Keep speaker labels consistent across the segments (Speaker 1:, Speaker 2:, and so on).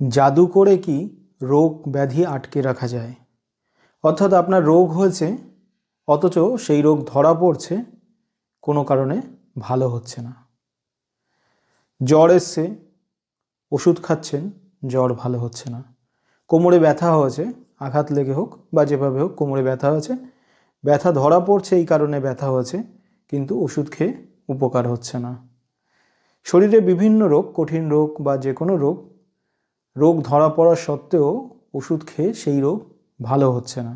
Speaker 1: জাদু করে কি রোগ ব্যাধি আটকে রাখা যায়? অর্থাৎ আপনার রোগ হয়েছে, অথচ সেই রোগ ধরা পড়ছে, কোনো কারণে ভালো হচ্ছে না। জ্বর এসছে, ওষুধ খাচ্ছেন, জ্বর ভালো হচ্ছে না। কোমরে ব্যথা হয়েছে, আঘাত লেগে হোক বা যেভাবে হোক কোমরে ব্যথা হয়েছে, ব্যথা ধরা পড়ছে এই কারণে ব্যথা হয়েছে, কিন্তু ওষুধ খেয়ে উপকার হচ্ছে না। শরীরে বিভিন্ন রোগ, কঠিন রোগ বা যে কোনো রোগ ধরা পড়া সত্ত্বেও ওষুধ খেয়ে সেই রোগ ভালো হচ্ছে না।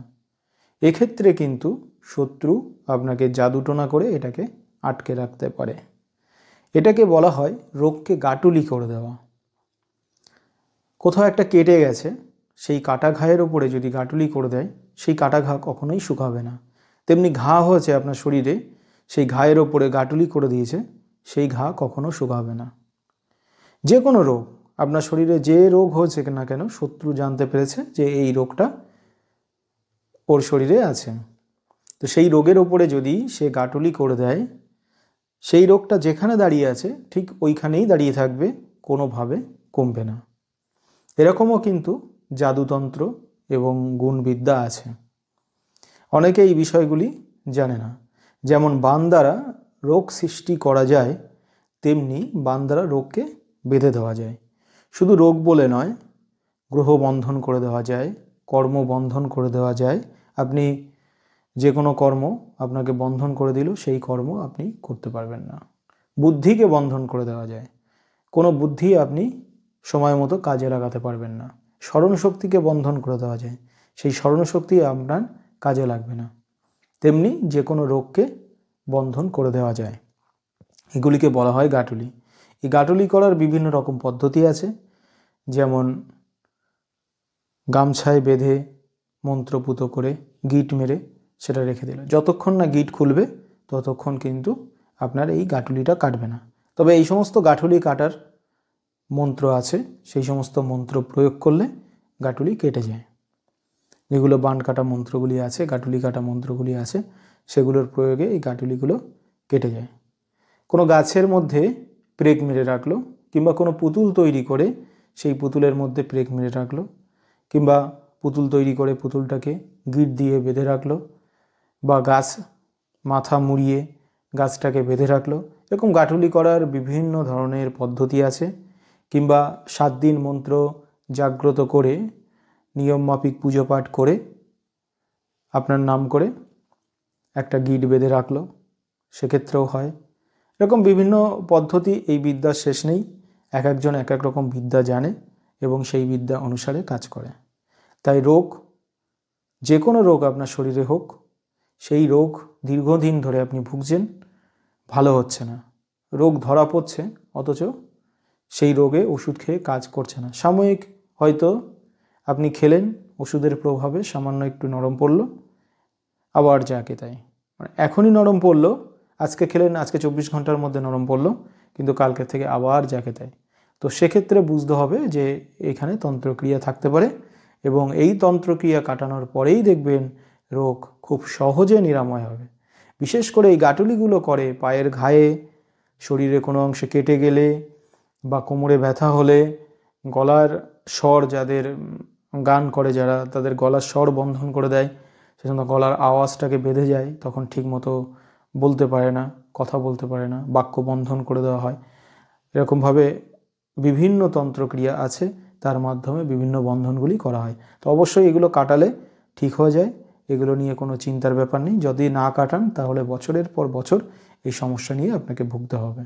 Speaker 1: এক্ষেত্রে কিন্তু শত্রু আপনাকে জাদুটোনা করে এটাকে আটকে রাখতে পারে। এটাকে বলা হয় রোগকে গাঁটুলি করে দেওয়া। কোথাও একটা কেটে গেছে, সেই কাটা ঘায়ের ওপরে যদি গাঁটুলি করে দেয়, সেই কাটা ঘা কখনোই শুকাবে না। তেমনি ঘা হয়েছে আপনার শরীরে, সেই ঘায়ের ওপরে গাঁটুলি করে দিয়েছে, সেই ঘা কখনো শুকাবে না। যে কোনো রোগ, আপনার শরীরে যে রোগ হয়েছে না কেন, শত্রু জানতে পেরেছে যে এই রোগটা ওর শরীরে আছে, তো সেই রোগের ওপরে যদি সে গাঁটুলি করে দেয়, সেই রোগটা যেখানে দাঁড়িয়ে আছে ঠিক ওইখানেই দাঁড়িয়ে থাকবে, কোনোভাবে কমবে না। এরকমও কিন্তু জাদুতন্ত্র এবং গুণবিদ্যা আছে। অনেকে এই বিষয়গুলি জানে না। যেমন বান দ্বারা রোগ সৃষ্টি করা যায়, তেমনি বান দ্বারা রোগকে বেঁধে দেওয়া যায়। শুধু রোগ বলে নয়, গ্রহ বন্ধন করে দেওয়া যায়, কর্ম বন্ধন করে দেওয়া যায়। আপনি যে কোনো কর্ম আপনাকে বন্ধন করে দিল, সেই কর্ম আপনি করতে পারবেন না। বুদ্ধিকে বন্ধন করে দেওয়া যায়, কোনো বুদ্ধি আপনি সময় মতো কাজে লাগাতে পারবেন না। স্মরণশক্তিকে বন্ধন করে দেওয়া যায়, সেই স্মরণশক্তি আপনার কাজে লাগবে না। তেমনি যে কোনো রোগকে বন্ধন করে দেওয়া যায়, এগুলিকে বলা হয় গাঁটুলি। এই গাঁটুলি করার বিভিন্ন রকম পদ্ধতি আছে। যেমন গামছায় বেঁধে মন্ত্রপুত করে গিট মেরে সেটা রেখে দিল, যতক্ষণ না গিট খুলবে ততক্ষণ কিন্তু আপনার এই গাঁটুলিটা কাটবে না। তবে এই সমস্ত গাঁটুলি কাটার মন্ত্র আছে, সেই সমস্ত মন্ত্র প্রয়োগ করলে গাঁটুলি কেটে যায়। যেগুলো বান কাটা মন্ত্রগুলি আছে, গাঁটুলি কাটা মন্ত্রগুলি আছে, সেগুলোর প্রয়োগে এই গাঁটুলিগুলো কেটে যায়। কোনো গাছের মধ্যে প্রেগ মেরে রাখলো, কিংবা কোনো পুতুল তৈরি করে সেই পুতুলের মধ্যে প্রেগ মেরে রাখলো, কিংবা পুতুল তৈরি করে পুতুলটাকে গিট দিয়ে বেঁধে রাখলো, বা গাছ মাথা মুড়িয়ে গাছটাকে বেঁধে রাখলো। এরকম গাঁটুলি করার বিভিন্ন ধরনের পদ্ধতি আছে। কিংবা 7 দিন মন্ত্র জাগ্রত করে নিয়ম মাফিক পুজো পাঠ করে আপনার নাম করে একটা গিট বেঁধে রাখলো, সেক্ষেত্রেও হয়। এরকম বিভিন্ন পদ্ধতি, এই বিদ্যার শেষ নেই। এক একজন এক এক রকম বিদ্যা জানে এবং সেই বিদ্যা অনুসারে কাজ করে। তাই রোগ, যে কোনো রোগ আপনার শরীরে হোক, সেই রোগ দীর্ঘদিন ধরে আপনি ভুগছেন, ভালো হচ্ছে না, রোগ ধরা পড়ছে, অথচ সেই রোগে ওষুধ খেয়ে কাজ করছে না। সাময়িক হয়তো আপনি খেলেন, ওষুধের প্রভাবে সামান্য একটু নরম পড়ল, আবার যাকে তাই, মানে এখনই নরম পড়লো, আজকে খেলেন, আজকে 24 ঘন্টার মধ্যে নরম পড়লো, কিন্তু কালকে থেকে আবার যাকে তাই। তো সেক্ষেত্রে বুঝতে হবে যে এখানে তন্ত্রক্রিয়া থাকতে পারে, এবং এই তন্ত্রক্রিয়া কাটানোর পরেই দেখবেন রোগ খুব সহজে নিরাময় হবে। বিশেষ করে এই গাঁটুলিগুলো করে পায়ের ঘায়ে, শরীরে কোনো অংশে কেটে গেলে, বা কোমরে ব্যথা হলে, গলার স্বর, যাদের গান করে যারা, তাদের গলার স্বর বন্ধন করে দেয়, সেজন্য গলার আওয়াজটাকে বেঁধে যায়, তখন ঠিকমতো বলতে পারে না, কথা বলতে পারে না, বাক্য বন্ধন করে দেওয়া হয়। এরকমভাবে বিভিন্ন তন্ত্রক্রিয়া আছে, তার মাধ্যমে বিভিন্ন বন্ধনগুলি করা হয়। তো অবশ্যই এগুলো কাটালে ঠিক হয়ে যায়, এগুলো নিয়ে কোনো চিন্তার ব্যাপার নেই। যদি না কাটান তাহলে বছরের পর বছর এই সমস্যা নিয়ে আপনাকে ভুগতে হবে।